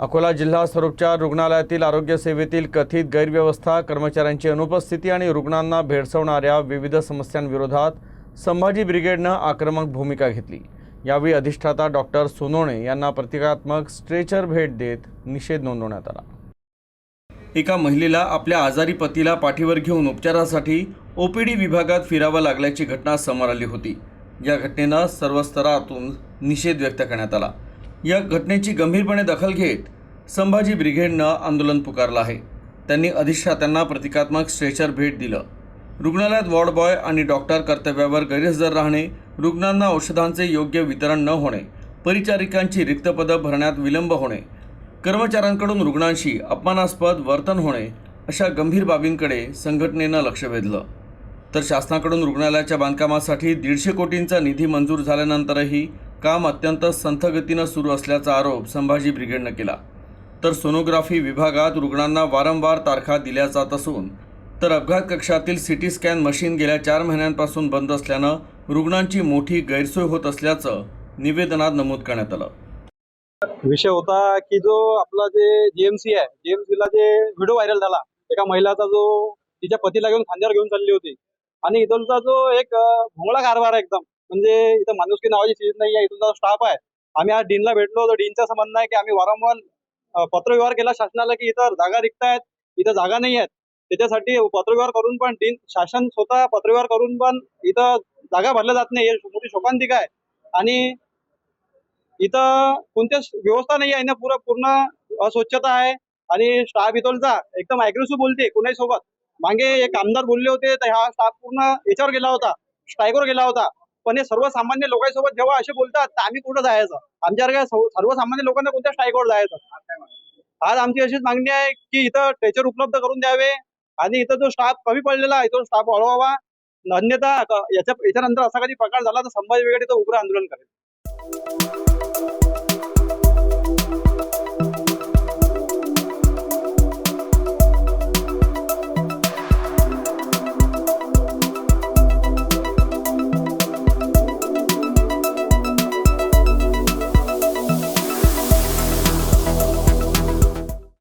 अकोला जिल्हा सर्वोपचार रुग्णालयातील आरोग्य सेवेतील कथित गैरव्यवस्था, कर्मचाऱ्यांची अनुपस्थिती आणि रुग्णांना भेडसावणाऱ्या विविध समस्यांविरोधात संभाजी ब्रिगेडनं आक्रमक भूमिका घेतली। यावेळी अधिष्ठाता डॉक्टर सोनोने यांना प्रतिकात्मक स्ट्रेचर भेट देत निषेध नोंदवण्यात आला। एका महिलेला आपल्या आजारी पतीला पाठीवर घेऊन उपचारासाठी ओपीडी विभागात फिरावं लागल्याची घटना समोर आली होती। या घटनेनं सर्व स्तरातून निषेध व्यक्त करण्यात आला। या घटनेची गंभीरपणे दखल घेत संभाजी ब्रिगेडनं आंदोलन पुकारलं आहे। त्यांनी अधिष्ठात्यांना प्रतिकात्मक स्ट्रेचर भेट दिलं। रुग्णालयात वॉर्ड बॉय आणि डॉक्टर कर्तव्यावर गैरहजर राहणे, रुग्णांना औषधांचे योग्य वितरण न होणे, परिचारिकांची रिक्त पदं भरण्यात विलंब होणे, कर्मचाऱ्यांकडून रुग्णांशी अपमानास्पद वर्तन होणे अशा गंभीर बाबींकडे संघटनेनं लक्ष वेधलं। तर शासनाकडून रुग्णालयाच्या बांधकामासाठी 150 कोटींचा निधी मंजूर झाल्यानंतरही काम अत्यंत संथ गतीनं सुरू असल्याचा आरोप संभाजी ब्रिगेडनं केला। तर सोनोग्राफी विभागात रुग्णांना वारंवार तारखा दिल्या जात असून तर अपघात कक्षातील सिटी स्कॅन मशीन गेल्या 4 महिन्यांपासून बंद असल्यानं रुग्णांची मोठी गैरसोय होत असल्याचं निवेदनात नमूद करण्यात आलं। विषय होता की जो आपला जे जीएमसी आहे, जीएमसीला जे व्हिडिओ व्हायरल झाला, एका महिलाचा जो तिच्या पतीला घेऊन खांद्यावर घेऊन चालली होती आणि इथलचा जो एक भोंगळा कारभार आहे एकदम, म्हणजे इथं माणुसकी नावाची चीज नाही आहे। इथलचा स्टाफ आहे, आम्ही आज डीनला भेटलो तर डीनचं असं म्हणणं आहे की आम्ही वारंवार पत्रव्यवहार केला शासनाला की इथं जागा रिक्त आहेत, इथं जागा नाही आहेत, त्याच्यासाठी पत्रव्यवहार करून पण शासन स्वतः पत्रव्यवहार करून पण इथं जागा भरल्या जात नाही। ही मोठी शोकांतिका आहे आणि इथं कोणत्याच व्यवस्था नाही आहे ना, पूर्ण अस्वच्छता आहे आणि स्टाफ इथलचा एकदम अग्रेसिव्ह बोलते कोणाही सोबत। मागे एक आमदार बोलले होते तर हा स्टाफ पूर्ण याच्यावर गेला होता, स्ट्राईकवर गेला होता। पण हे सर्वसामान्य लोकांसोबत जेव्हा असे बोलतात तर आम्ही कुठं जायचं? आमच्यासारख्या सर्वसामान्य लोकांना कोणत्या स्ट्राईकवर जायचं? आज आमची अशीच मागणी आहे की इथं स्ट्रेचर उपलब्ध करून द्यावे आणि इथं जो स्टाफ कमी पडलेला आहे तो स्टाफ वाढवावा, अन्यथा याच्यानंतर असा कधी प्रकार झाला तर संभाजी ब्रिगेड इथं उग्र आंदोलन करेल।